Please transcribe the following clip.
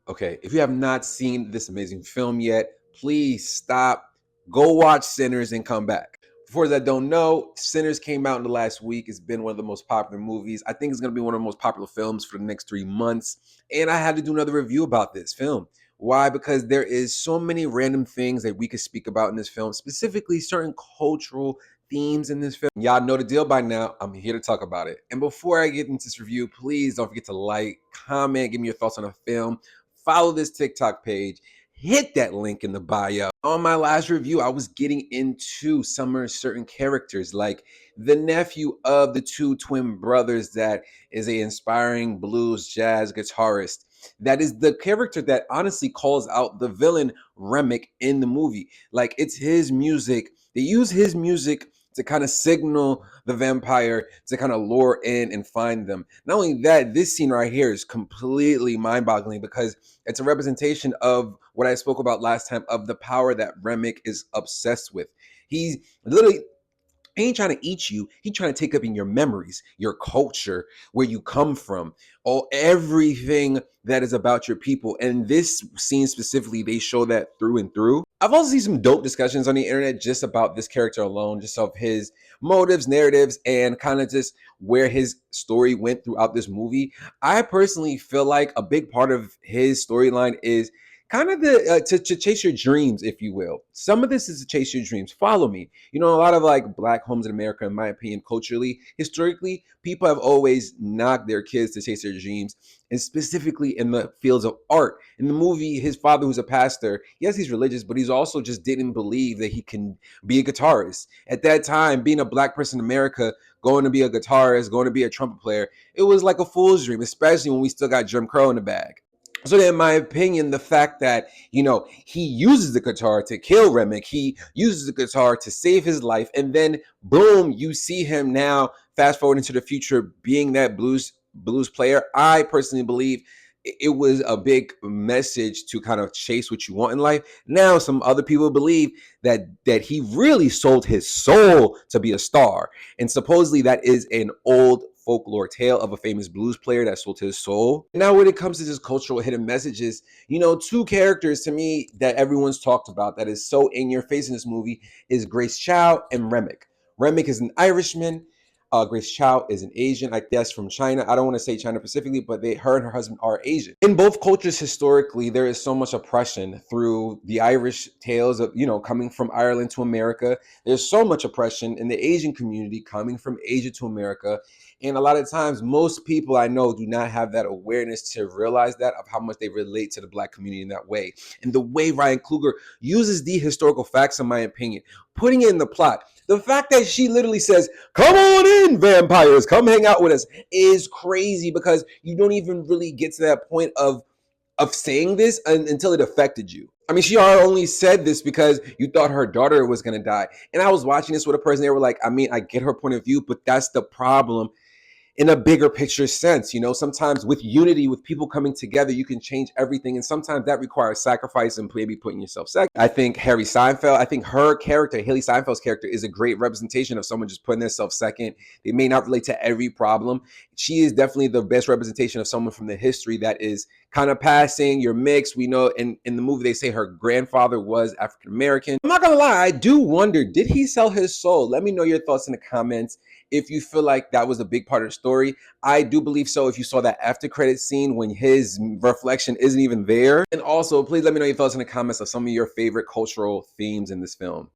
Okay, if you have not seen this amazing film yet, please stop, go watch Sinners, and come back. For those that don't know, Sinners came out in the last week. It's been one of the most popular movies. I think it's going to be one of the most popular films for the next 3 months. And I had to do another review about this film. Why? Because there is so many random things that we could speak about in this film, specifically certain cultural themes in this film. Y'all know the deal by now. I'm here to talk about it. And before I get into this review, please don't forget to like, comment, give me your thoughts on the film. Follow this TikTok page. Hit that link in the bio. On my last review, I was getting into some certain characters, like the nephew of the two twin brothers that is a inspiring blues jazz guitarist. That is the character that honestly calls out the villain Remick in the movie. Like, it's his music. They use his music to kind of signal the vampire to kind of lure in and find them. Not only that, this scene right here is completely mind-boggling because it's a representation of what I spoke about last time, of the power that Remick is obsessed with. He's literally, he ain't trying to eat you. He's trying to take up in your memories, your culture, where you come from, everything that is about your people. And this scene specifically, they show that through and through. I've also seen some dope discussions on the internet just about this character alone, just of his motives, narratives, and kind of just where his story went throughout this movie. I personally feel like a big part of his storyline is kind of the to chase your dreams, if you will. Some of this is to chase your dreams. Follow me. You know, a lot of like black homes in America, in my opinion, culturally, historically, people have always knocked their kids to chase their dreams, and specifically in the fields of art. In the movie, his father, who's a pastor, yes, he's religious, but he's also just didn't believe that he can be a guitarist. At that time, being a black person in America, going to be a guitarist, going to be a trumpet player, it was like a fool's dream, especially when we still got Jim Crow in the bag. So in my opinion, the fact that, you know, he uses the guitar to kill Remick, he uses the guitar to save his life, and then boom, you see him now fast forward into the future being that blues player. I personally believe it was a big message to kind of chase what you want in life. Now some other people believe that he really sold his soul to be a star, and supposedly that is an old folklore tale of a famous blues player that sold his soul. Now, when it comes to just cultural hidden messages, you know, two characters to me that everyone's talked about that is so in your face in this movie is Grace Chow and Remick. Remick is an Irishman. Grace Chow is an Asian, I guess, from China. I don't want to say China specifically, but her and her husband are Asian. In both cultures, historically, there is so much oppression through the Irish tales of, you know, coming from Ireland to America. There's so much oppression in the Asian community coming from Asia to America. And a lot of times, most people I know do not have that awareness to realize that, of how much they relate to the black community in that way. And the way Ryan Coogler uses the historical facts, in my opinion, putting it in the plot. The fact that she literally says, "Come on in, vampires, come hang out with us," is crazy, because you don't even really get to that point of saying this until it affected you. I mean, she only said this because you thought her daughter was going to die. And I was watching this with a person, they were like, I mean, I get her point of view, but that's the problem in a bigger picture sense. You know, sometimes with unity, with people coming together, you can change everything. And sometimes that requires sacrifice and maybe putting yourself second. I think Harry Seinfeld, I think her character, Haley Seinfeld's character, is a great representation of someone just putting themselves second. They may not relate to every problem. She is definitely the best representation of someone from the history that is kind of passing, you're mixed. We know in the movie, they say her grandfather was African-American. I'm not gonna lie, I do wonder, did he sell his soul? Let me know your thoughts in the comments. If you feel like that was a big part of the story, I do believe so. If you saw that after credit scene when his reflection isn't even there. And also, please let me know your thoughts in the comments of some of your favorite cultural themes in this film.